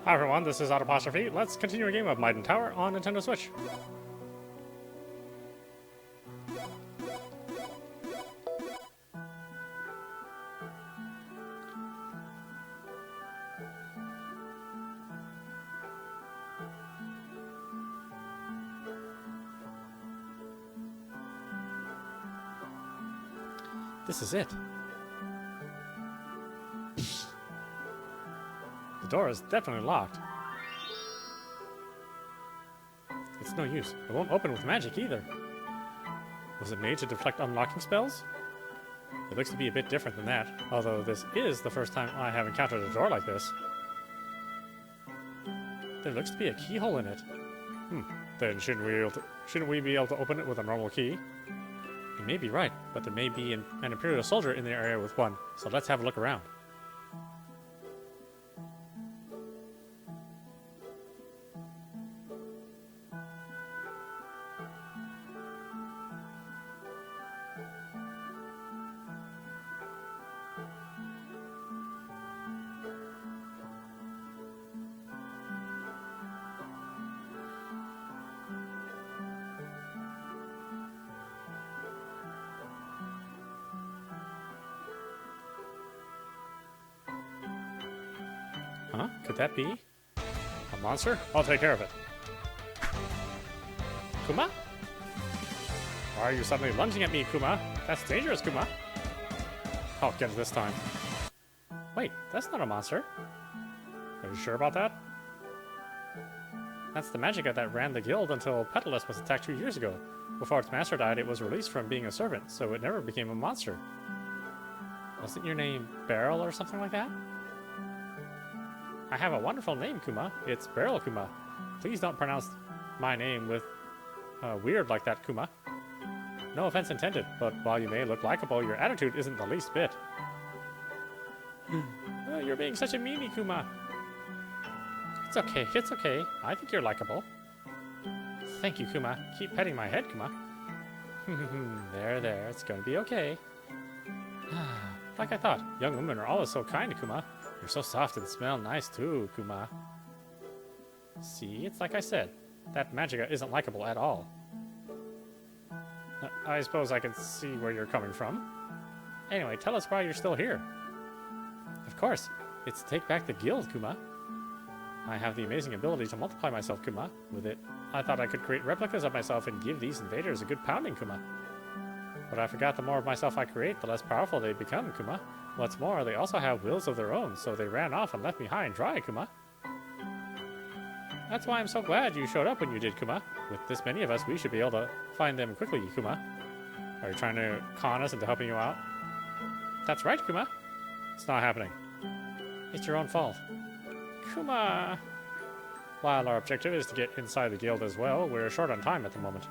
Hi everyone, this is audap. Let's continue a game of Miden Tower on Nintendo Switch. This is it. The door is definitely locked. It's no use. It won't open with magic either. Was it made to deflect unlocking spells? It looks to be a bit different than that, although this is the first time I have encountered a door like this. There looks to be a keyhole in it. Then shouldn't we be able to open it with a normal key? You may be right, but there may be an Imperial soldier in the area with one, so let's have a look around. Huh? Could that be a monster? I'll take care of it. Kuma? Why are you suddenly lunging at me, Kuma? That's dangerous, Kuma. I'll get it this time. Wait, that's not a monster. Are you sure about that? That's the Magicka that ran the guild until Petalus was attacked 2 years ago. Before its master died, it was released from being a servant, so it never became a monster. Wasn't your name Beryl or something like that? I have a wonderful name, Kuma. It's Beryl Kuma. Please don't pronounce my name with weird like that, Kuma. No offense intended, but while you may look likable, your attitude isn't the least bit. You're being such a meanie, Kuma. It's okay, it's okay. I think you're likable. Thank you, Kuma. Keep petting my head, Kuma. There, it's gonna be okay. Like I thought, young women are always so kind, Kuma. You're so soft and smell nice too, Kuma. See, it's like I said. That Magicka isn't likable at all. I suppose I can see where you're coming from. Anyway, tell us why you're still here. Of course, it's to take back the guild, Kuma. I have the amazing ability to multiply myself, Kuma. With it, I thought I could create replicas of myself and give these invaders a good pounding, Kuma. But I forgot the more of myself I create, the less powerful they become, Kuma. What's more, they also have wills of their own, so they ran off and left me high and dry, Kuma. That's why I'm so glad you showed up when you did, Kuma. With this many of us, we should be able to find them quickly, Kuma. Are you trying to con us into helping you out? That's right, Kuma. It's not happening. It's your own fault. Kuma! While our objective is to get inside the guild as well, we're short on time at the moment.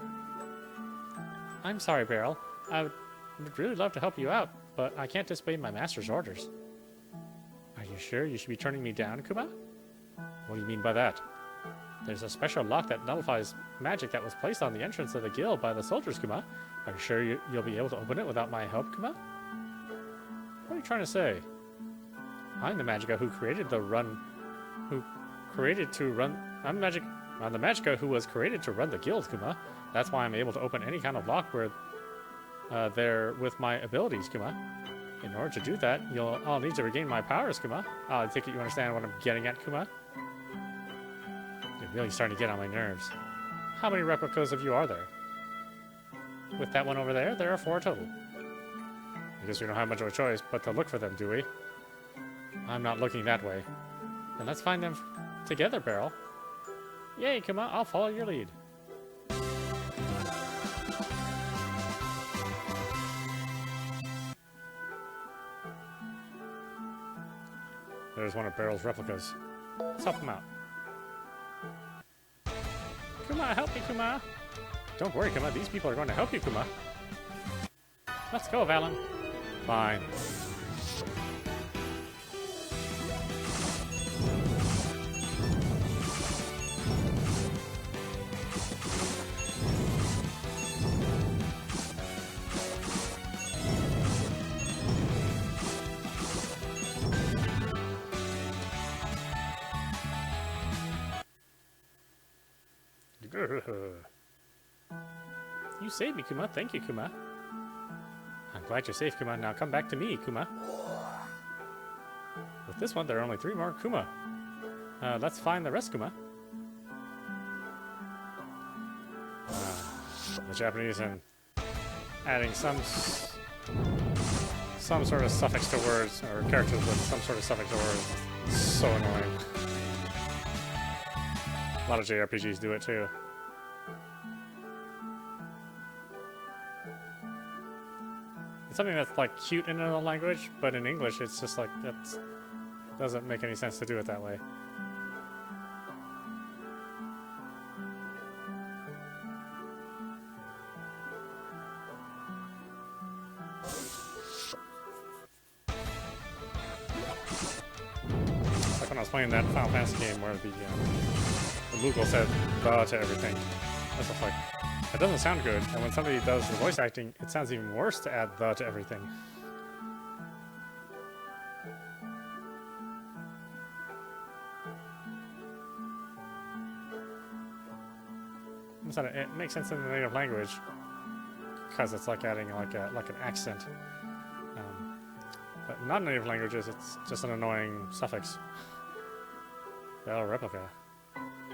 I'm sorry, Beryl. I would really love to help you out, but I can't disobey my master's orders. Are you sure you should be turning me down, Kuma? What do you mean by that? There's a special lock that nullifies magic that was placed on the entrance of the guild by the soldiers, Kuma. Are you sure you'll be able to open it without my help, Kuma? What are you trying to say? I'm the Magicka who created the run... I'm the Magicka who was created to run the guild, Kuma. That's why I'm able to open any kind of lock where there with my abilities, Kuma. In order to do that, I'll need to regain my powers, Kuma. I think you understand what I'm getting at, Kuma. You're really starting to get on my nerves. How many replicas of you are there? With that one over there, there are 4 total. I guess we don't have much of a choice but to look for them, do we? I'm not looking that way. Then let's find them together, Beryl. Yay, Kuma, I'll follow your lead. There's one of Beryl's replicas. Let's help him out. Kuma, help me, Kuma! Don't worry, Kuma. These people are going to help you, Kuma. Let's go, Valen. Fine. You saved me, Kuma. Thank you, Kuma. I'm glad you're safe, Kuma. Now come back to me, Kuma. With this one, there are only 3 more Kuma. Let's find the rest, Kuma. The Japanese and adding some sort of suffix to words, or characters with some sort of suffix to words. It's so annoying. A lot of JRPGs do it too. It's something that's like cute in another language, but in English it's just like, that doesn't make any sense to do it that way. Like when I was playing that Final Fantasy game where the Moogle said "the" to everything. That's just like, it doesn't sound good, and when somebody does the voice acting, it sounds even worse to add "the" to everything. It makes sense in the native language because it's like adding like an accent. But in non-native languages, it's just an annoying suffix. Bell replica.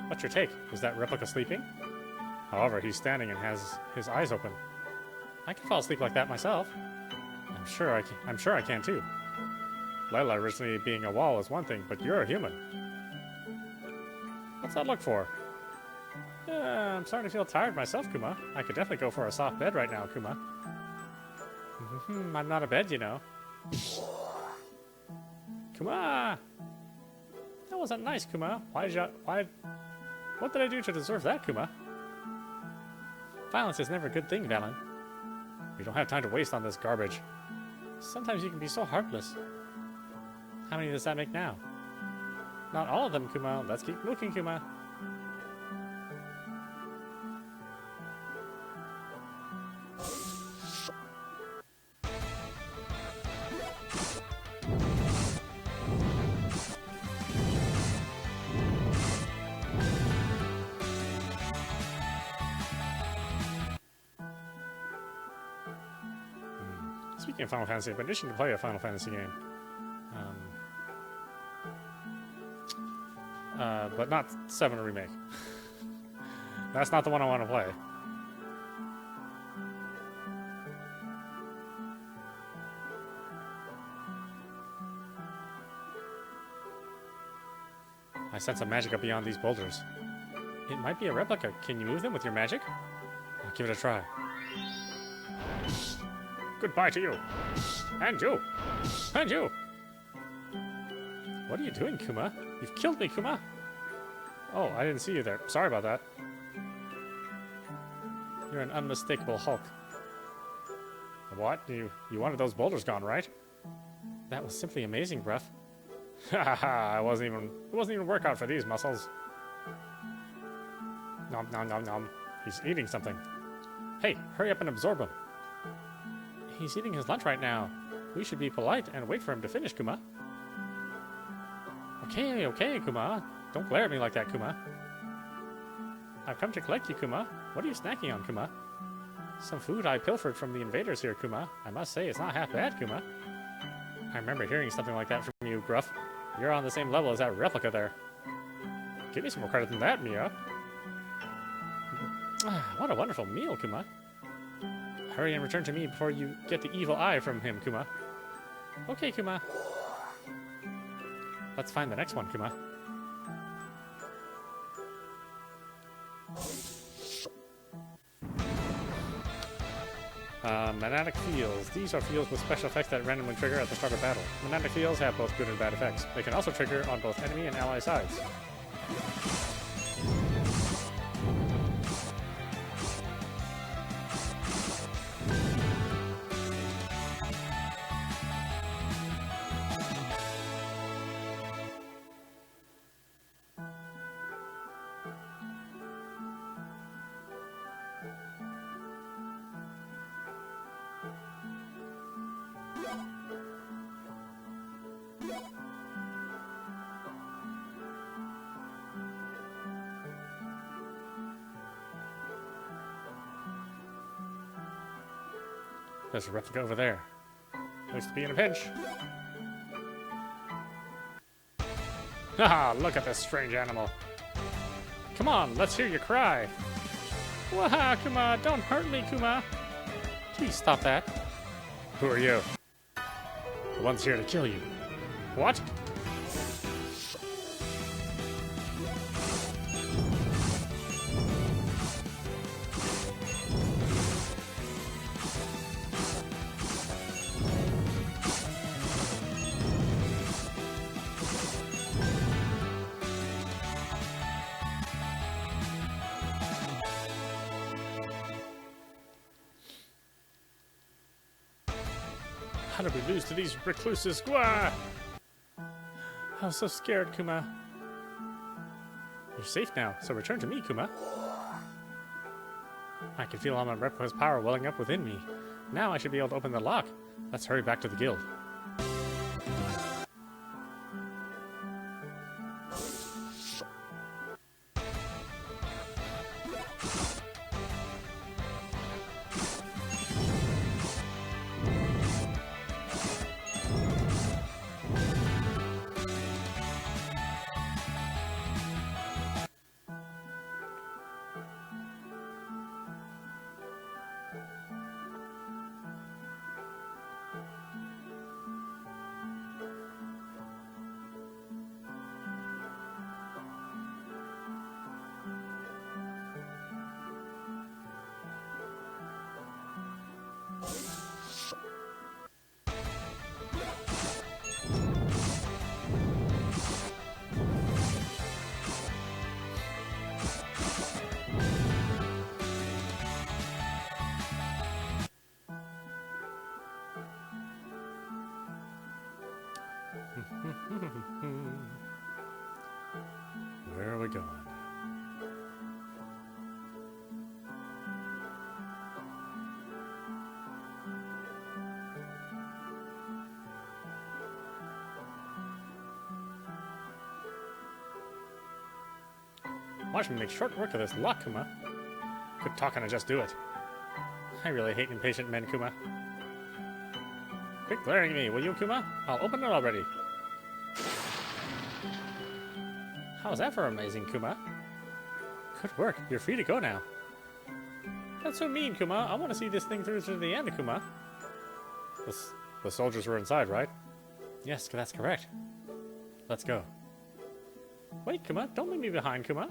What's your take? Is that replica sleeping? However, he's standing and has his eyes open. I can fall asleep like that myself. I'm sure I can too. Layla originally being a wall is one thing, but you're a human. What's that look for? I'm starting to feel tired myself, Kuma. I could definitely go for a soft bed right now, Kuma. I'm not a bed, you know. Kuma! That wasn't nice, Kuma. What did I do to deserve that, Kuma? Violence is never a good thing, Valen. We don't have time to waste on this garbage. Sometimes you can be so heartless. How many does that make now? Not all of them, Kuma. Let's keep looking, Kuma. Speaking of Final Fantasy, I've been itching to play a Final Fantasy game. But not 7 Remake. That's not the one I want to play. I sense a magic up beyond these boulders. It might be a replica. Can you move them with your magic? I'll give it a try. Goodbye to you. And you. And you. What are you doing, Kuma? You've killed me, Kuma. Oh, I didn't see you there. Sorry about that. You're an unmistakable Hulk. What? You wanted those boulders gone, right? That was simply amazing, bruv. Haha, it wasn't even a workout for these muscles. Nom nom nom nom. He's eating something. Hey, hurry up and absorb him. He's eating his lunch right now. We should be polite and wait for him to finish, Kuma. Okay, Kuma. Don't glare at me like that, Kuma. I've come to collect you, Kuma. What are you snacking on, Kuma? Some food I pilfered from the invaders here, Kuma. I must say, it's not half bad, Kuma. I remember hearing something like that from you, Gruff. You're on the same level as that replica there. Give me some more credit than that, Mia. What a wonderful meal, Kuma. Hurry and return to me before you get the evil eye from him, Kuma. Okay, Kuma. Let's find the next one, Kuma. Magnetic fields. These are fields with special effects that randomly trigger at the start of battle. Magnetic fields have both good and bad effects. They can also trigger on both enemy and ally sides. There's a replica over there. Looks to be in a pinch. Haha, look at this strange animal. Come on, let's hear you cry. Waha, Kuma, don't hurt me, Kuma. Please stop that. Who are you? The one's here to kill you. What? How did we lose to these recluses? Gwa! I was so scared, Kuma. You're safe now, so return to me, Kuma. I can feel all my replica's power welling up within me. Now I should be able to open the lock. Let's hurry back to the guild. Where are we going? Watch me make short work of this lock, Kuma. Quit talking and just do it. I really hate impatient men, Kuma. Quit glaring at me, will you, Kuma? I'll open it already. How's that for amazing, Kuma? Good work. You're free to go now. That's so mean, Kuma. I want to see this thing through to the end, Kuma. The soldiers were inside, right? Yes, that's correct. Let's go. Wait, Kuma. Don't leave me behind, Kuma.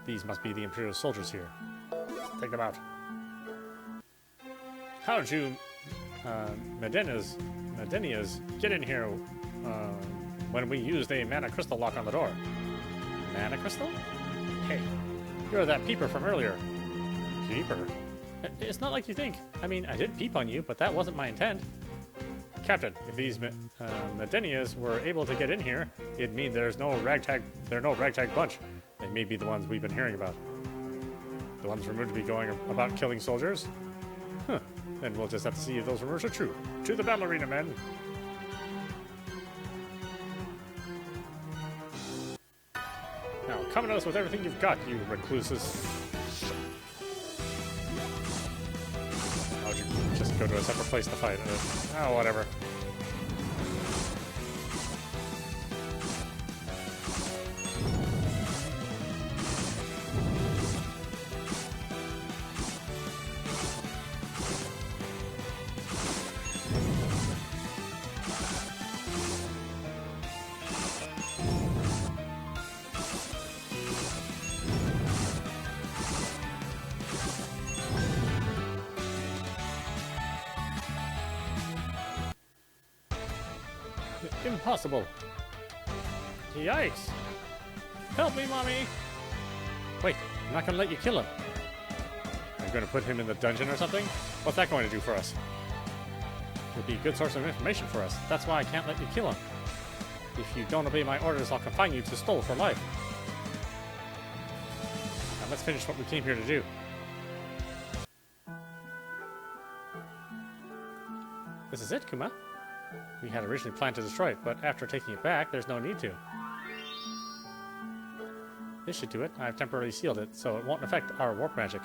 These must be the Imperial soldiers here. Let's take them out. How did you, Medenias, get in here when we used a mana crystal lock on the door? Mana crystal? Hey, you're that peeper from earlier. Peeper? It's not like you think. I mean, I did peep on you, but that wasn't my intent. Captain, if these Medenias were able to get in here, it'd mean they're no ragtag bunch. They may be the ones we've been hearing about. The ones rumored to be going about killing soldiers? Huh. Then we'll just have to see if those rumors are true. To the battle arena, men! Now, come at us with everything you've got, you recluses. How would you just go to a separate place to fight? Oh, whatever. Impossible. Yikes. Help me, Mommy. Wait, I'm not going to let you kill him. Are you going to put him in the dungeon or something? What's that going to do for us? It'll be a good source of information for us. That's why I can't let you kill him. If you don't obey my orders, I'll confine you to Stoll for life. Now let's finish what we came here to do. This is it, Kuma. We had originally planned to destroy it, but after taking it back, there's no need to. This should do it. I've temporarily sealed it, so it won't affect our warp magic.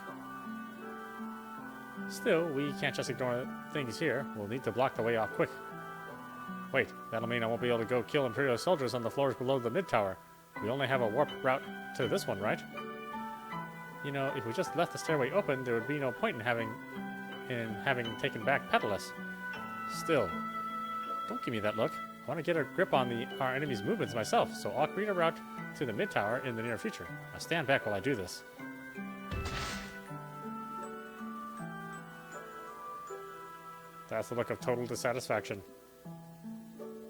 Still, we can't just ignore things here. We'll need to block the way off quick. Wait, that'll mean I won't be able to go kill Imperial soldiers on the floors below the mid-tower. We only have a warp route to this one, right? You know, if we just left the stairway open, there would be no point in having taken back Petalus. Still, don't give me that look. I want to get a grip on our enemy's movements myself, so I'll create a route to the mid-tower in the near future. Now stand back while I do this. That's the look of total dissatisfaction.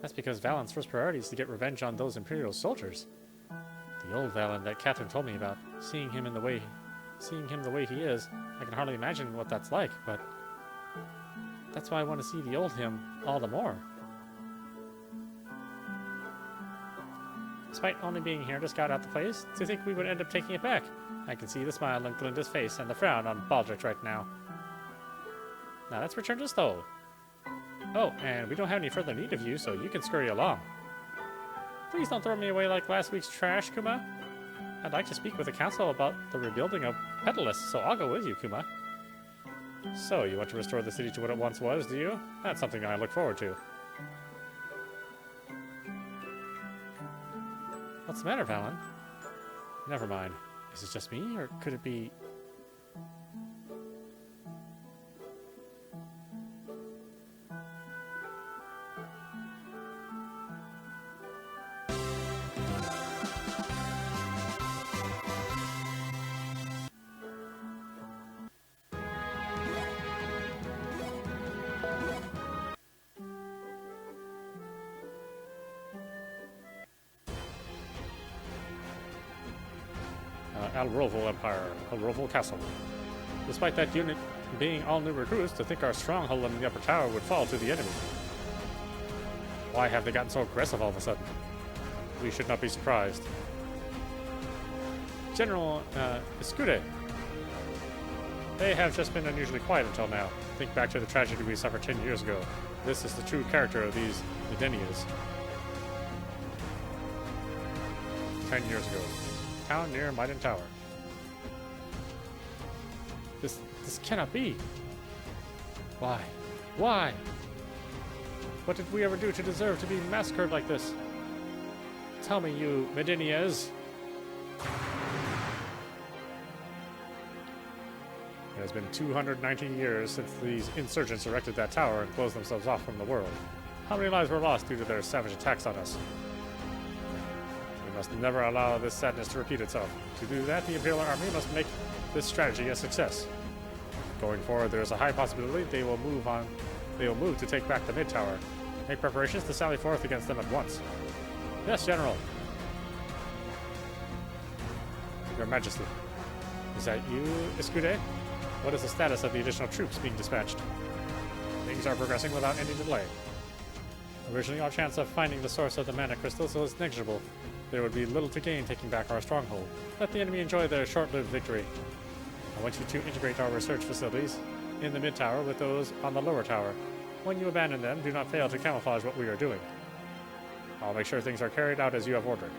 That's because Valen's first priority is to get revenge on those Imperial soldiers. The old Valen that Catherine told me about, seeing him the way he is, I can hardly imagine what that's like, but that's why I want to see the old him all the more. Despite only being here to scout out the place, to think we would end up taking it back. I can see the smile on Glinda's face and the frown on Baldric right now. Now let's return to Stoll. Oh, and we don't have any further need of you, so you can scurry along. Please don't throw me away like last week's trash, Kuma. I'd like to speak with the council about the rebuilding of Petalus, so I'll go with you, Kuma. So, you want to restore the city to what it once was, do you? That's something I look forward to. What's the matter, Valen? Never mind. Is it just me, or could it be... Alroval Empire, Alroval Castle. Despite that unit being all new recruits, to think our stronghold in the upper tower would fall to the enemy. Why have they gotten so aggressive all of a sudden? We should not be surprised. General Escude. They have just been unusually quiet until now. Think back to the tragedy we suffered 10 years ago. This is the true character of these Midenias. 10 years ago. Town near Miden Tower. This cannot be. Why? Why? What did we ever do to deserve to be massacred like this? Tell me, you Midenias. It has been 290 years since these insurgents erected that tower and closed themselves off from the world. How many lives were lost due to their savage attacks on us? We must never allow this sadness to repeat itself. To do that, the Imperial Army must make this strategy a success. Going forward, there is a high possibility they will move to take back the mid-tower. Make preparations to sally forth against them at once. Yes, General. Your Majesty. Is that you, Escude? What is the status of the additional troops being dispatched? Things are progressing without any delay. Originally, our chance of finding the source of the mana crystals was negligible. There would be little to gain taking back our stronghold. Let the enemy enjoy their short-lived victory. I want you to integrate our research facilities in the mid-tower with those on the lower tower. When you abandon them, do not fail to camouflage what we are doing. I'll make sure things are carried out as you have ordered.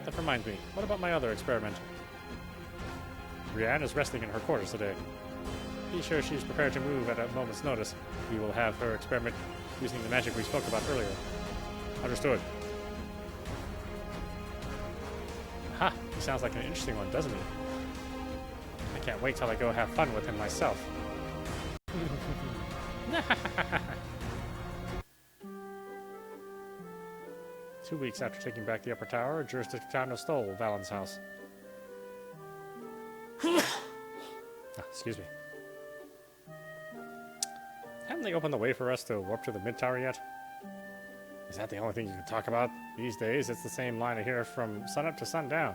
That reminds me, what about my other experiment? Brienne is resting in her quarters today. Be sure she's prepared to move at a moment's notice. We will have her experiment using the magic we spoke about earlier. Understood. Ha! He sounds like an interesting one, doesn't he? I can't wait till I go have fun with him myself. 2 weeks after taking back the upper tower, jurisdiction town of Stoll, Valen's house. Excuse me. Haven't they opened the way for us to warp to the mid-tower yet? Is that the only thing you can talk about? These days, it's the same line I hear from sunup to sundown.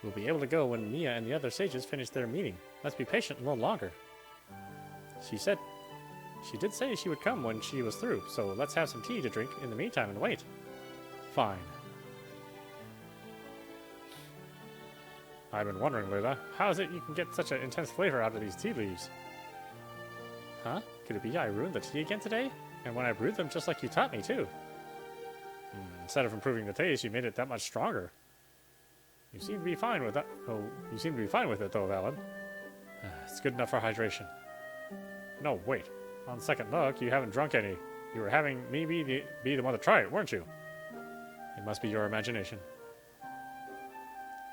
We'll be able to go when Mia and the other sages finish their meeting. Let's be patient a little longer. She did say she would come when she was through, so let's have some tea to drink in the meantime and wait. Fine. I've been wondering, Lila, how is it you can get such an intense flavor out of these tea leaves? Huh? Could it be I ruined the tea again today? And when I brewed them just like you taught me, too. Instead of improving the taste, you made it that much stronger. You seem to be fine with that. Oh, you seem to be fine with it, though, Valen. It's good enough for hydration. No, wait. On second look, you haven't drunk any. You were having me be the one to try it, weren't you? It must be your imagination.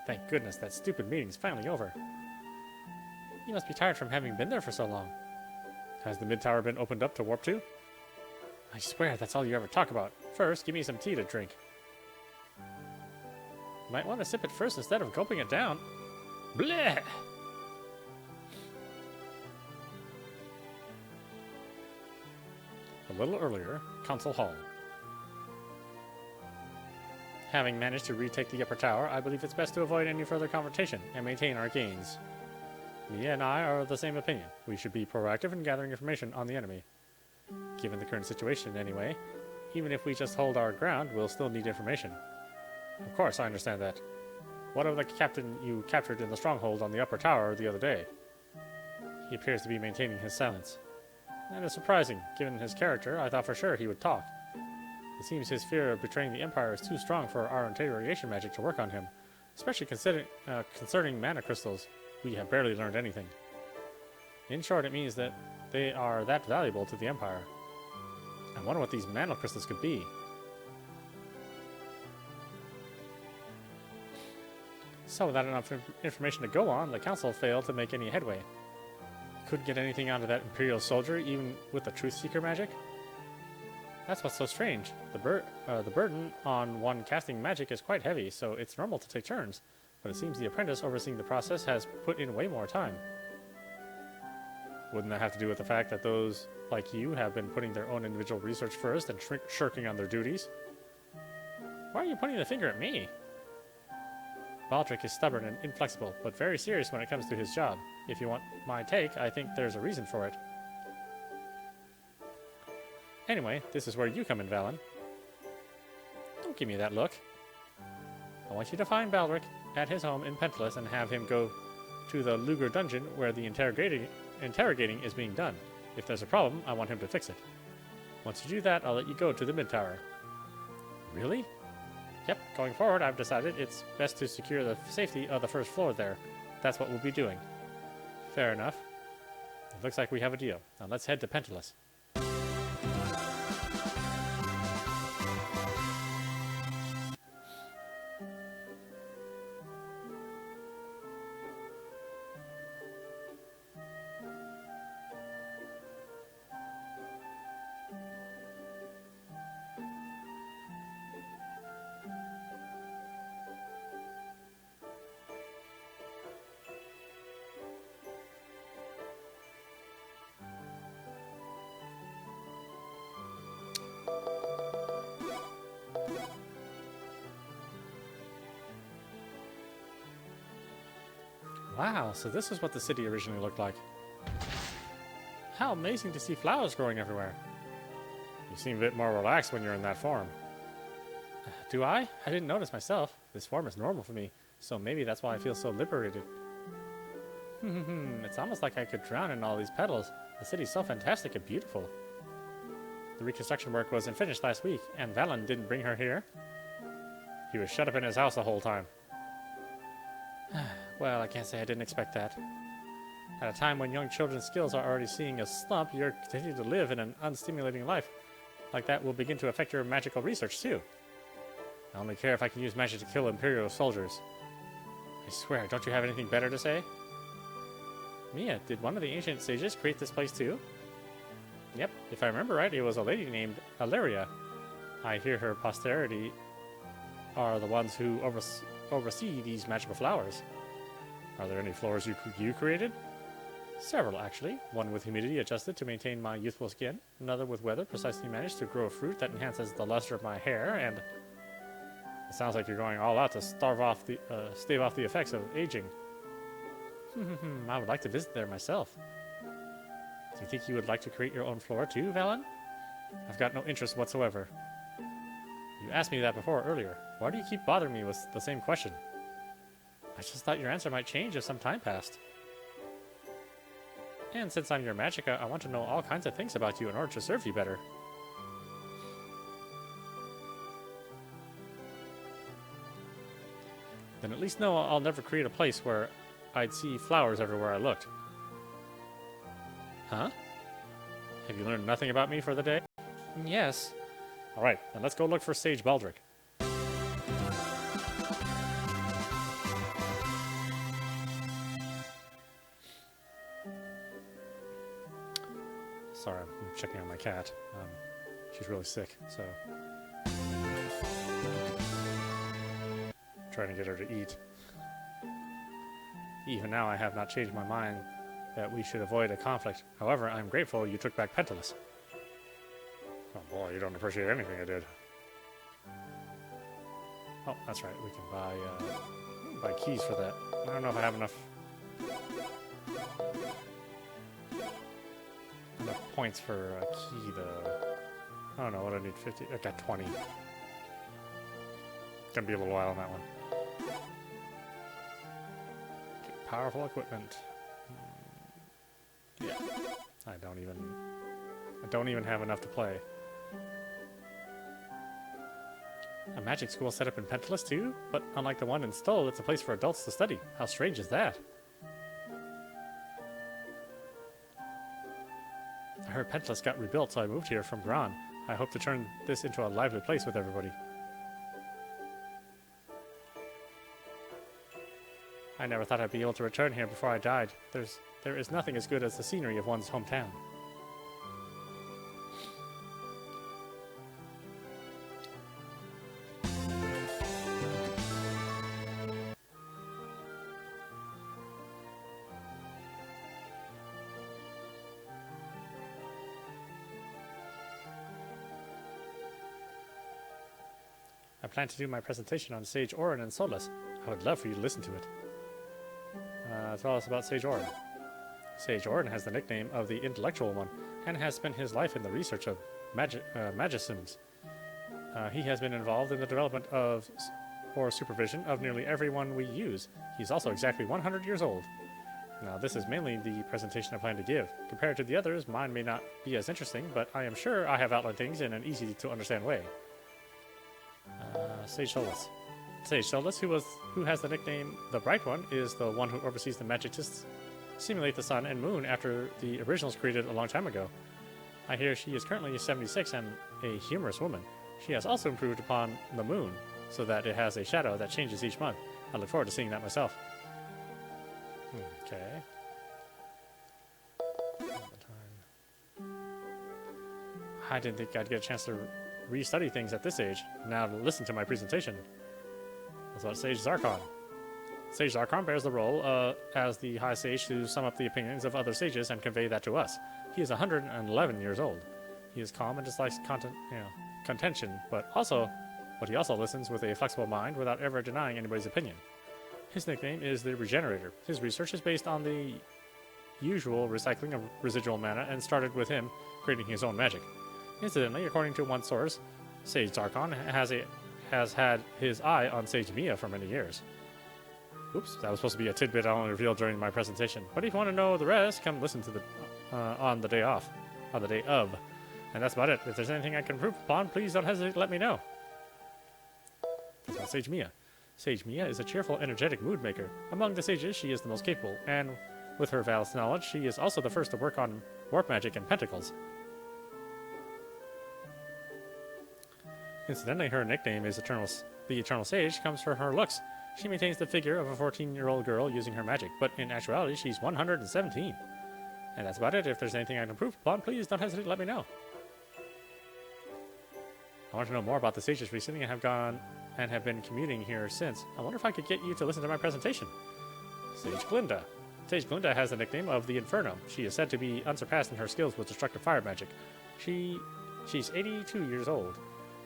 Thank goodness that stupid meeting's finally over. You must be tired from having been there for so long. Has the mid tower been opened up to warp to? I swear that's all you ever talk about. First, give me some tea to drink. You might want to sip it first instead of gulping it down. Bleh! A little earlier, Council Hall. Having managed to retake the upper tower, I believe it's best to avoid any further confrontation and maintain our gains. Mia and I are of the same opinion. We should be proactive in gathering information on the enemy. Given the current situation, anyway, even if we just hold our ground, we'll still need information. Of course, I understand that. What of the captain you captured in the stronghold on the upper tower the other day? He appears to be maintaining his silence. That is surprising. Given his character, I thought for sure he would talk. It seems his fear of betraying the Empire is too strong for our interrogation magic to work on him, especially concerning mana crystals. We have barely learned anything. In short, it means that they are that valuable to the Empire. I wonder what these mana crystals could be. So without enough information to go on, the Council failed to make any headway. Couldn't get anything out of that Imperial soldier, even with the Truth Seeker magic? That's what's so strange. The burden on one casting magic is quite heavy, so it's normal to take turns. But it seems the apprentice overseeing the process has put in way more time. Wouldn't that have to do with the fact that those like you have been putting their own individual research first and shirking on their duties? Why are you pointing the finger at me? Baldric is stubborn and inflexible, but very serious when it comes to his job. If you want my take, I think there's a reason for it. Anyway, this is where you come in, Valen. Don't give me that look. I want you to find Baldric at his home in Pentelis and have him go to the Luger dungeon where the interrogating is being done. If there's a problem, I want him to fix it. Once you do that, I'll let you go to the mid tower. Really? Yep, going forward, I've decided it's best to secure the safety of the first floor there. That's what we'll be doing. Fair enough. It looks like we have a deal. Now let's head to Pentelis. Wow, so this is what the city originally looked like. How amazing to see flowers growing everywhere. You seem a bit more relaxed when you're in that form. Do I? I didn't notice myself. This form is normal for me, so maybe that's why I feel so liberated. It's almost like I could drown in all these petals. The city's so fantastic and beautiful. The reconstruction work wasn't finished last week, and Valen didn't bring her here. He was shut up in his house the whole time. Well, I can't say I didn't expect that. At a time when young children's skills are already seeing a slump, you're continuing to live in an unstimulating life. Like that will begin to affect your magical research, too. I only care if I can use magic to kill Imperial soldiers. I swear, don't you have anything better to say? Mia, did one of the ancient sages create this place, too? Yep, if I remember right, it was a lady named Alaria. I hear her posterity are the ones who oversee these magical flowers. Are there any floors you created? Several, actually. One with humidity adjusted to maintain my youthful skin. Another with weather precisely managed to grow a fruit that enhances the luster of my hair. And it sounds like you're going all out to stave off the effects of aging. I would like to visit there myself. Do you think you would like to create your own floor too, Valen? I've got no interest whatsoever. You asked me that before earlier. Why do you keep bothering me with the same question? I just thought your answer might change if some time passed. And since I'm your Magicka, I want to know all kinds of things about you in order to serve you better. Then at least know I'll never create a place where I'd see flowers everywhere I looked. Huh? Have you learned nothing about me for the day? Yes. Alright, then let's go look for Sage Baldric. Sorry, I'm checking on my cat. She's really sick, so... trying to get her to eat. Even now, I have not changed my mind that we should avoid a conflict. However, I'm grateful you took back Pentalus. Oh boy, you don't appreciate anything I did. Oh, that's right. We can buy keys for that. I don't know if I have enough points for a key though. I don't know what I need. 50. I got 20. Gonna be a little while on that one. Get powerful equipment. Yeah, I don't even have enough to play. A magic school set up in Pentalus too? But unlike the one in Stoll, it's a place for adults to study. How strange is that? I heard Pentalus got rebuilt, so I moved here from Gran. I hope to turn this into a lively place with everybody. I never thought I'd be able to return here before I died. There is nothing as good as the scenery of one's hometown. I plan to do my presentation on Sage Orin and Solus. I would love for you to listen to it. Tell us about Sage Orin. Sage Orin has the nickname of the Intellectual One, and has spent his life in the research of magicians. He has been involved in the development of, or supervision of nearly everyone we use. He's also exactly 100 years old. Now, this is mainly the presentation I plan to give. Compared to the others, mine may not be as interesting, but I am sure I have outlined things in an easy-to-understand way. Sage Solus. Sage Solus, who has the nickname The Bright One, is the one who oversees the magic to simulate the sun and moon after the originals created a long time ago. I hear she is currently 76 and a humorous woman. She has also improved upon the moon, so that it has a shadow that changes each month. I look forward to seeing that myself. Okay. I didn't think I'd get a chance to restudy things at this age. Now to listen to my presentation. That's about Sage Zarkon. Sage Zarkon bears the role as the High Sage to sum up the opinions of other sages and convey that to us. He is 111 years old. He is calm and dislikes contention, but he also listens with a flexible mind without ever denying anybody's opinion. His nickname is the Regenerator. His research is based on the usual recycling of residual mana and started with him creating his own magic. Incidentally, according to one source, Sage Zarkon has had his eye on Sage Mia for many years. Oops, that was supposed to be a tidbit I only revealed during my presentation. But if you want to know the rest, come listen to the on the day of. And that's about it. If there's anything I can improve upon, please don't hesitate to let me know. That's about Sage Mia. Sage Mia is a cheerful, energetic mood maker. Among the sages, she is the most capable, and with her vast knowledge, she is also the first to work on warp magic and pentacles. Incidentally, her nickname is the Eternal Sage comes from her looks. She maintains the figure of a 14-year-old girl using her magic, but in actuality, she's 117. And that's about it. If there's anything I can improve upon, please don't hesitate to let me know. I want to know more about the sages recently and have been commuting here since. I wonder if I could get you to listen to my presentation. Sage Glinda. Sage Glinda has the nickname of the Inferno. She is said to be unsurpassed in her skills with destructive fire magic. She's 82 years old.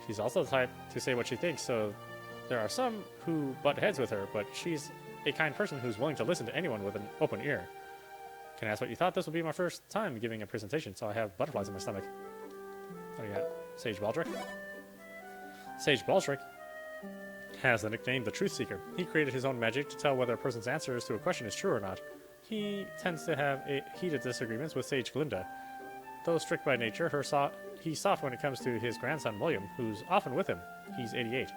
She's also the type to say what she thinks, so there are some who butt heads with her, but she's a kind person who's willing to listen to anyone with an open ear. Can I ask what you thought? This will be my first time giving a presentation, so I have butterflies in my stomach. What do you got? Sage Baldric? Sage Baldric has the nickname The Truth Seeker. He created his own magic to tell whether a person's answers to a question is true or not. He tends to have heated disagreements with Sage Glinda. Though strict by nature, he's soft when it comes to his grandson William, who's often with him. He's 88.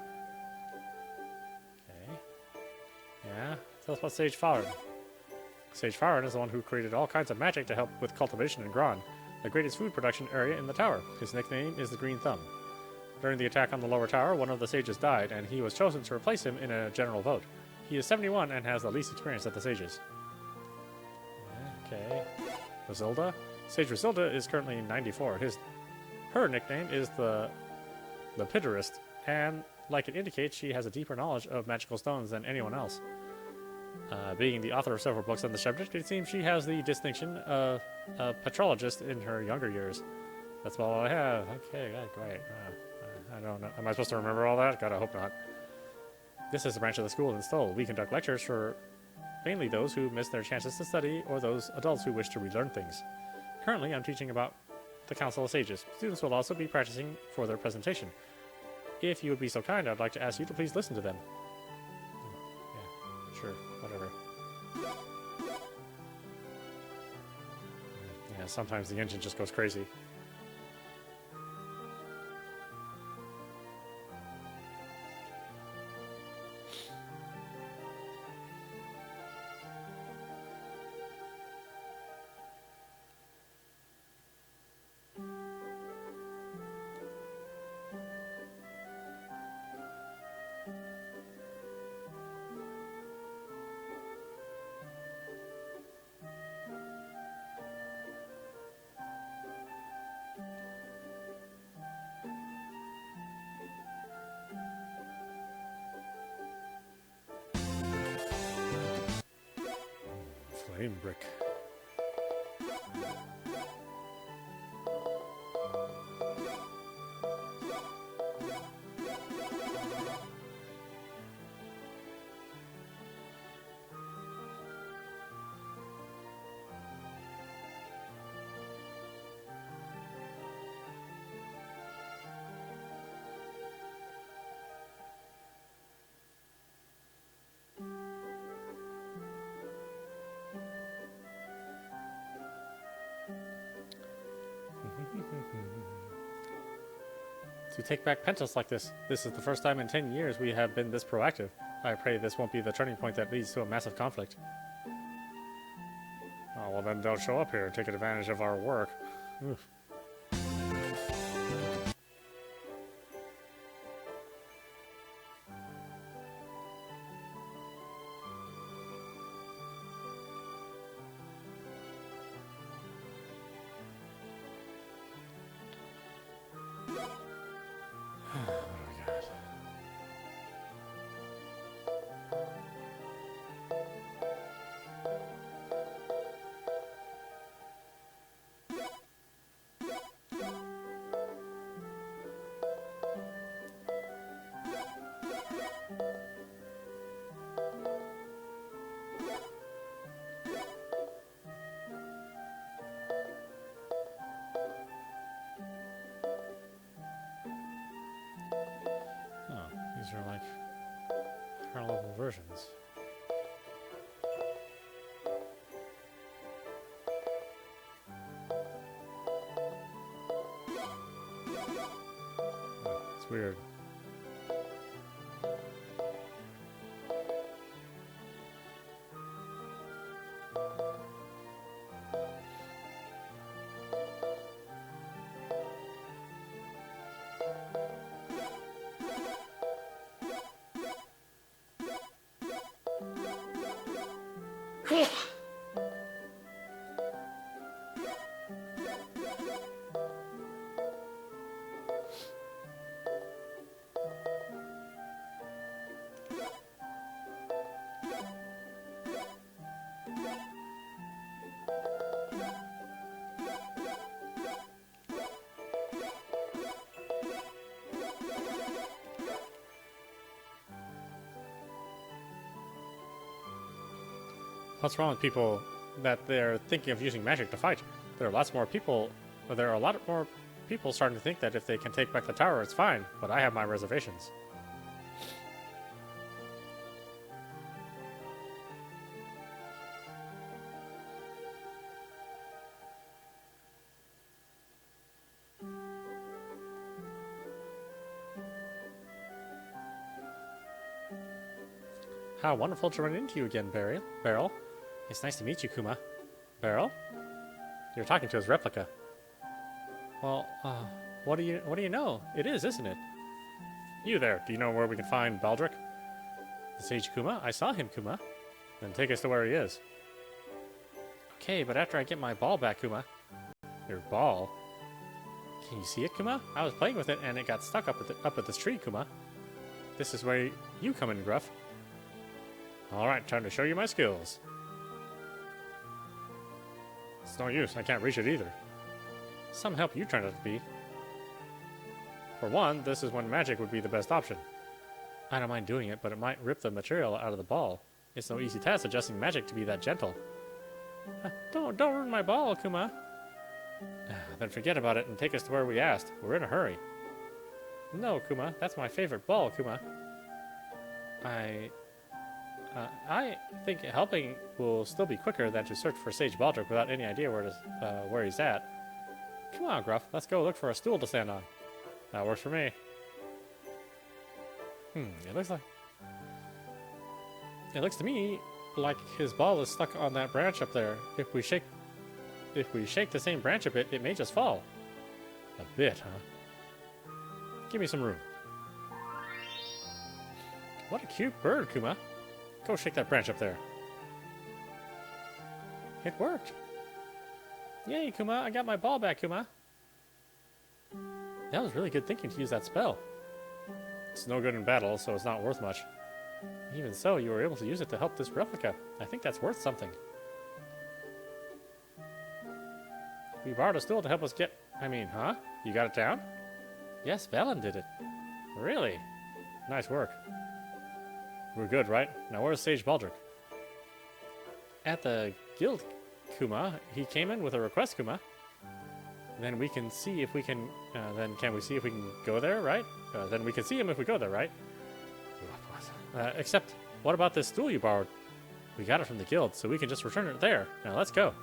Okay. Tell us about Sage Farron. Sage Farron is the one who created all kinds of magic to help with cultivation in Gron, the greatest food production area in the tower. His nickname is the Green Thumb. During the attack on the lower tower, one of the sages died, and he was chosen to replace him in a general vote. He is 71 and has the least experience of the sages. Okay. Rosilda? Sage Rosilda is currently 94. Her nickname is the Pitterist, and like it indicates, she has a deeper knowledge of magical stones than anyone else. Being the author of several books on the subject, it seems she has the distinction of a petrologist in her younger years. That's all I have. Okay, great. I don't know. Am I supposed to remember all that? God, I hope not. This is a branch of the school in Stoll. We conduct lectures for mainly those who miss their chances to study or those adults who wish to relearn things. Currently, I'm teaching about the Council of Sages. Students will also be practicing for their presentation. If you would be so kind, I'd like to ask you to please listen to them. Yeah, sure, whatever. Yeah, sometimes the engine just goes crazy. Flame brick. To take back Pentos like this. This is the first time in 10 years we have been this proactive. I pray this won't be the turning point that leads to a massive conflict. Oh, well then don't show up here and take advantage of our work. Oof. These are like higher level versions. Oh, it's weird. What's wrong with people that they're thinking of using magic to fight? There are a lot more people starting to think that if they can take back the tower, it's fine, but I have my reservations. How wonderful to run into you again, Beryl. It's nice to meet you, Kuma. Beryl? You're talking to his replica. Well, what do you know? It is, isn't it? You there, do you know where we can find Baldric? The sage Kuma? I saw him, Kuma. Then take us to where he is. Okay, but after I get my ball back, Kuma. Your ball? Can you see it, Kuma? I was playing with it and it got stuck up at this tree, Kuma. This is where you come in, Gruff. Alright, time to show you my skills. It's no use, I can't reach it either. Some help you turned out to be. For one, this is when magic would be the best option. I don't mind doing it, but it might rip the material out of the ball. It's no easy task adjusting magic to be that gentle. Don't ruin my ball, Kuma. Then forget about it and take us to where we asked. We're in a hurry. No, Kuma, that's my favorite ball, Kuma. I think helping will still be quicker than to search for Sage Baldric without any idea where he's at. Come on, Gruff, let's go look for a stool to stand on. That works for me. It looks to me like his ball is stuck on that branch up there. If we shake the same branch a bit, it may just fall. A bit, huh? Give me some room. What a cute bird, Kuma. Go shake that branch up there. It worked. Yay, Kuma, I got my ball back, Kuma. That was really good thinking to use that spell. It's no good in battle, so it's not worth much. Even so, you were able to use it to help this replica. I think that's worth something. We borrowed a stool to help us get... huh? You got it down? Yes, Valen did it. Really? Nice work. We're good, right? Now where's Sage Baldric? At the guild, Kuma. He came in with a request, Kuma. Then we can see if we can... can we see if we can go there, right? Then we can see him if we go there, right? Except, what about this stool you borrowed? We got it from the guild, so we can just return it there. Now let's go.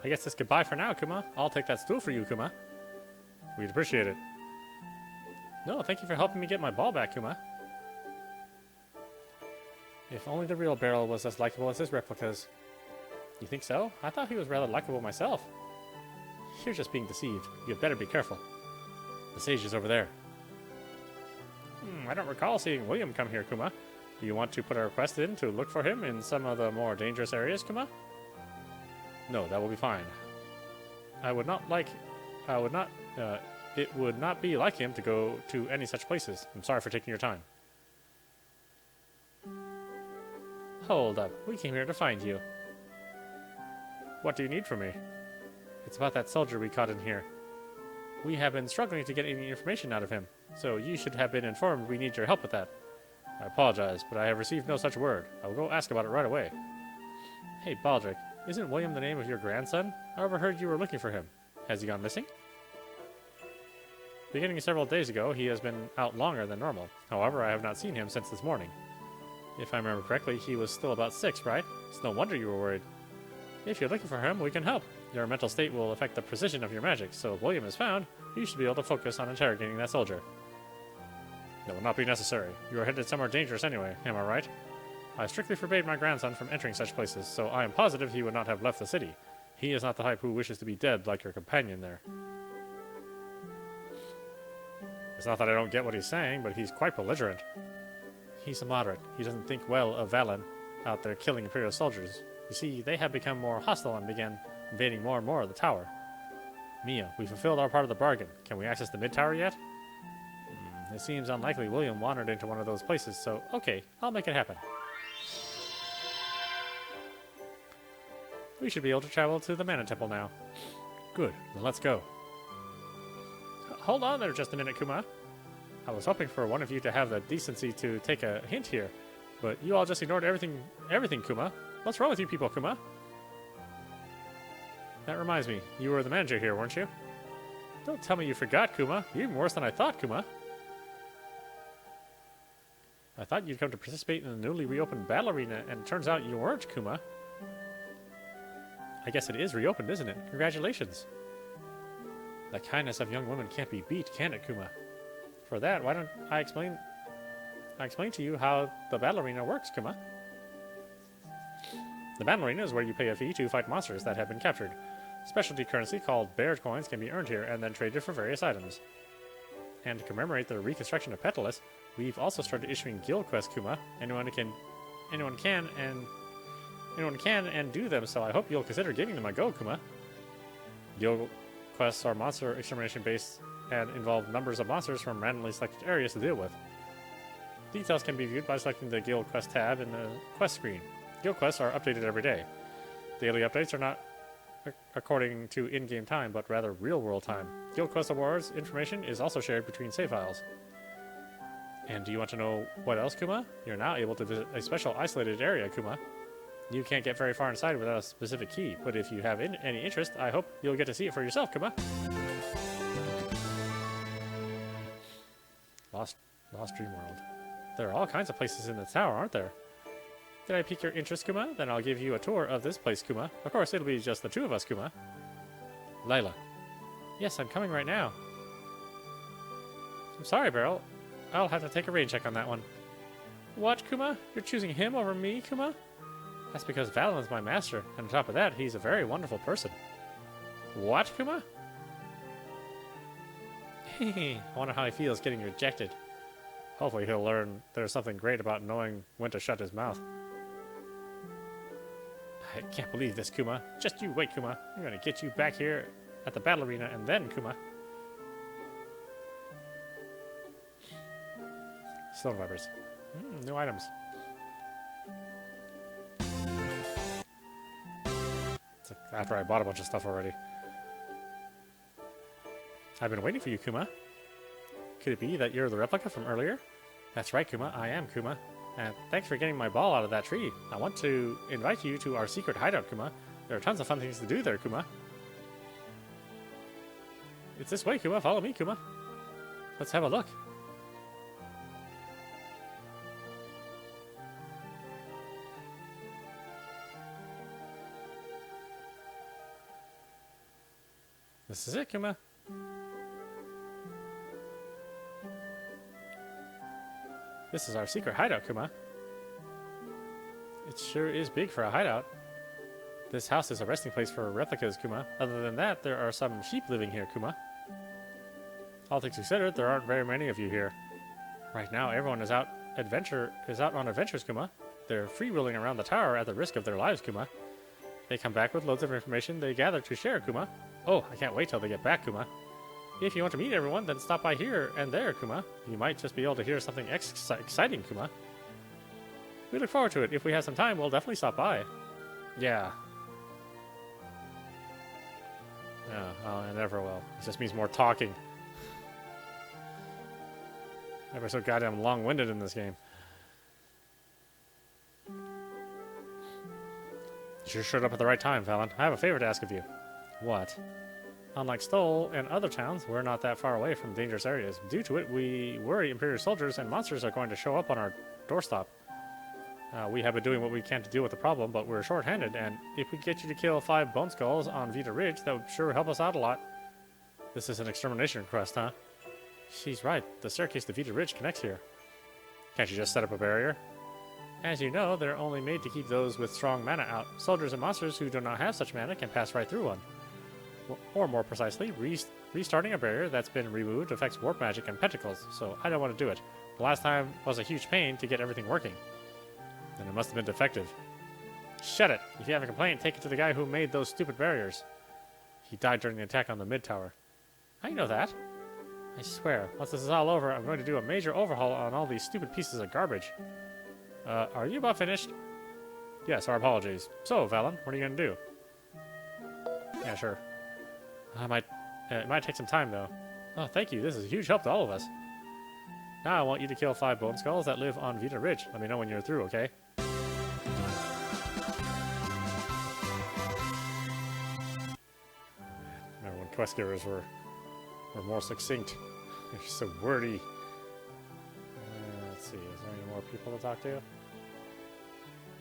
I guess it's goodbye for now, Kuma. I'll take that stool for you, Kuma. We'd appreciate it. No, thank you for helping me get my ball back, Kuma. If only the real Beryl was as likable as his replicas. You think so? I thought he was rather likable myself. You're just being deceived. You'd better be careful. The sage is over there. I don't recall seeing William come here, Kuma. Do you want to put a request in to look for him in some of the more dangerous areas, Kuma? No, that will be fine. It would not be like him to go to any such places. I'm sorry for taking your time. Hold up, we came here to find you. What do you need from me? It's about that soldier we caught in here. We have been struggling to get any information out of him, so you should have been informed we need your help with that. I apologize, but I have received no such word. I will go ask about it right away. Hey, Baldric. Isn't William the name of your grandson? I overheard you were looking for him. Has he gone missing? Beginning several days ago, he has been out longer than normal. However, I have not seen him since this morning. If I remember correctly, he was still about 6, right? It's no wonder you were worried. If you're looking for him, we can help. Your mental state will affect the precision of your magic, so if William is found, you should be able to focus on interrogating that soldier. That will not be necessary. You are headed somewhere dangerous anyway, am I right? I strictly forbade my grandson from entering such places, so I am positive he would not have left the city. He is not the type who wishes to be dead like your companion there. It's not that I don't get what he's saying, but he's quite belligerent. He's a moderate. He doesn't think well of Valen out there killing Imperial soldiers. You see, they have become more hostile and began invading more and more of the tower. Mia, we fulfilled our part of the bargain. Can we access the mid-tower yet? It seems unlikely William wandered into one of those places, so okay, I'll make it happen. We should be able to travel to the Mana Temple now. Good, then let's go. Hold on there just a minute, Kuma. I was hoping for one of you to have the decency to take a hint here, but you all just ignored everything, Kuma. What's wrong with you people, Kuma? That reminds me, you were the manager here, weren't you? Don't tell me you forgot, Kuma. You're even worse than I thought, Kuma. I thought you'd come to participate in the newly reopened battle arena, and it turns out you weren't, Kuma. I guess it is reopened, isn't it? Congratulations. The kindness of young women can't be beat, can it, Kuma? For that, why don't I explain to you how the battle arena works, Kuma. The battle arena is where you pay a fee to fight monsters that have been captured. Specialty currency called bear coins can be earned here and then traded for various items. And to commemorate the reconstruction of Petalus, we've also started issuing guild quests, Kuma. Anyone can and do them, so I hope you'll consider giving them a go, Kuma. Guild quests are monster extermination based and involve numbers of monsters from randomly selected areas to deal with. Details can be viewed by selecting the guild quest tab in the quest screen. Guild quests are updated every day. Daily updates are not according to in-game time, but rather real-world time. Guild quest awards information is also shared between save files. And do you want to know what else, Kuma? You're now able to visit a special isolated area, Kuma. You can't get very far inside without a specific key, but if you have any interest, I hope you'll get to see it for yourself, Kuma. Lost Dream World. There are all kinds of places in the tower, aren't there? Did I pique your interest, Kuma? Then I'll give you a tour of this place, Kuma. Of course, it'll be just the two of us, Kuma. Layla. Yes, I'm coming right now. I'm sorry, Beryl. I'll have to take a rain check on that one. What, Kuma? You're choosing him over me, Kuma? That's because Valen's my master, and on top of that, he's a very wonderful person. What, Kuma? Hehe, I wonder how he feels getting rejected. Hopefully he'll learn there's something great about knowing when to shut his mouth. I can't believe this, Kuma. Just you wait, Kuma. I'm gonna get you back here at the battle arena, and then, Kuma. Stone Vipers. New items. It's like after I bought a bunch of stuff already. I've been waiting for you, Kuma. Could it be that you're the replica from earlier? That's right, Kuma. I am, Kuma. And thanks for getting my ball out of that tree. I want to invite you to our secret hideout, Kuma. There are tons of fun things to do there, Kuma. It's this way, Kuma. Follow me, Kuma. Let's have a look. This is it, Kuma. This is our secret hideout, Kuma. It sure is big for a hideout. This house is a resting place for replicas, Kuma. Other than that, there are some sheep living here, Kuma. All things considered, there aren't very many of you here. Right now, everyone is out on adventures, Kuma. They're freewheeling around the tower at the risk of their lives, Kuma. They come back with loads of information they gather to share, Kuma. Oh, I can't wait till they get back, Kuma. If you want to meet everyone, then stop by here and there, Kuma. You might just be able to hear something exciting, Kuma. We look forward to it. If we have some time, we'll definitely stop by. Yeah. No, I never will. It just means more talking. Never so goddamn long-winded in this game. You sure showed up at the right time, Valen. I have a favor to ask of you. What? Unlike Stoll and other towns, we're not that far away from dangerous areas. Due to it, we worry Imperial soldiers and monsters are going to show up on our doorstep. We have been doing what we can to deal with the problem, but we're short-handed, and if we get you to kill 5 bone skulls on Vita Ridge, that would sure help us out a lot. This is an extermination request, huh? She's right. The staircase to Vita Ridge connects here. Can't you just set up a barrier? As you know, they're only made to keep those with strong mana out. Soldiers and monsters who do not have such mana can pass right through one. Or more precisely, restarting a barrier that's been removed affects warp magic and pentacles, so I don't want to do it. The last time was a huge pain to get everything working. Then it must have been defective. Shut it! If you have a complaint, take it to the guy who made those stupid barriers. He died during the attack on the Mid Tower. How do you know that? I swear, once this is all over, I'm going to do a major overhaul on all these stupid pieces of garbage. Are you about finished? Yes, our apologies. So, Valen, what are you going to do? Yeah, sure. It might take some time, though. Oh, thank you. This is a huge help to all of us. Now I want you to kill 5 bone skulls that live on Vita Ridge. Let me know when you're through, okay? quest givers were more succinct. They're so wordy. Let's see, is there any more people to talk to?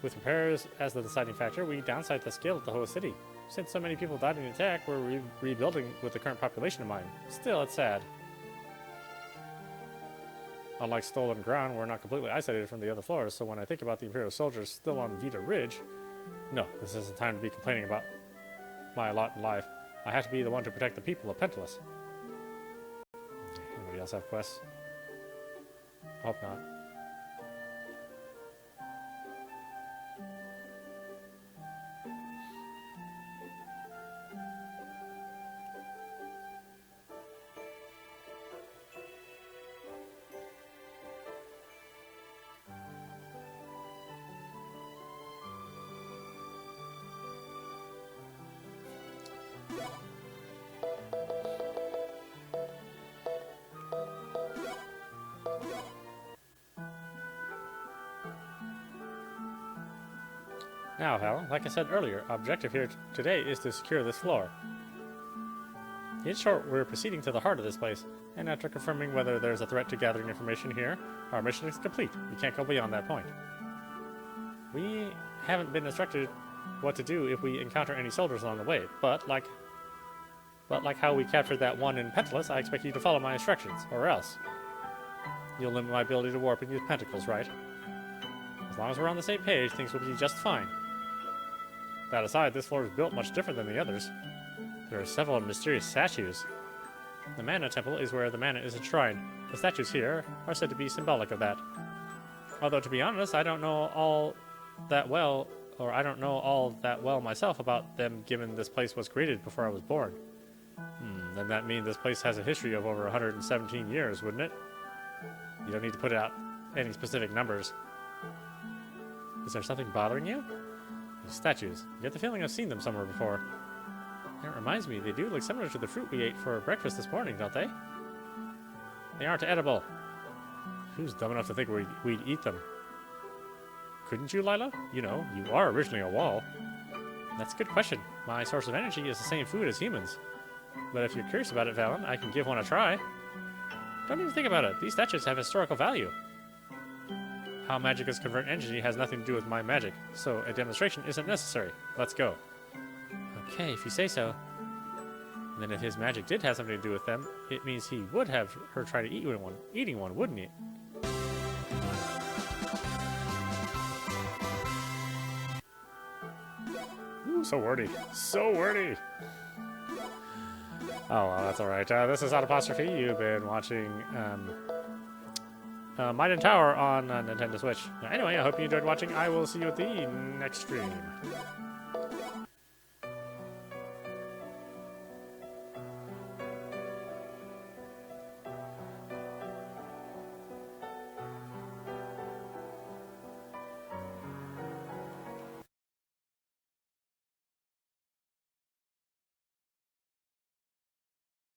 With repairs as the deciding factor, we downsized the scale of the whole city. Since so many people died in the attack, we're rebuilding with the current population in mind. Still, it's sad. Unlike stolen ground, we're not completely isolated from the other floors, so when I think about the Imperial soldiers still on Vita Ridge, no, this isn't time to be complaining about my lot in life. I have to be the one to protect the people of Pentalus. Anybody else have quests? Hope not. Now, Hal, like I said earlier, our objective here today is to secure this floor. In short, we're proceeding to the heart of this place, and after confirming whether there's a threat to gathering information here, our mission is complete. We can't go beyond that point. We haven't been instructed what to do if we encounter any soldiers along the way, but like how we captured that one in Pentalus, I expect you to follow my instructions, or else. You'll limit my ability to warp and use pentacles, right? As long as we're on the same page, things will be just fine. That aside, this floor is built much different than the others. There are several mysterious statues. The Mana Temple is where the mana is enshrined. The statues here are said to be symbolic of that. Although, to be honest, I don't know all that well myself about them, given this place was created before I was born. Then that means this place has a history of over 117 years, wouldn't it? You don't need to put out any specific numbers. Is there something bothering you? These statues. You get the feeling I've seen them somewhere before. That reminds me, they do look similar to the fruit we ate for breakfast this morning, don't they? They aren't edible. Who's dumb enough to think we'd eat them? Couldn't you, Lila? You know, you are originally a wall. That's a good question. My source of energy is the same food as humans. But if you're curious about it, Valen, I can give one a try. Don't even think about it. These statues have historical value. How magic is convert energy has nothing to do with my magic, so a demonstration isn't necessary. Let's go. Okay, if you say so. And then if his magic did have something to do with them, it means he would have her try to eating one, wouldn't he? Ooh, so wordy. So wordy! Oh, well, that's alright. This is Audapostrophe. You've been watching Miden Tower on Nintendo Switch. Anyway, I hope you enjoyed watching. I will see you at the next stream.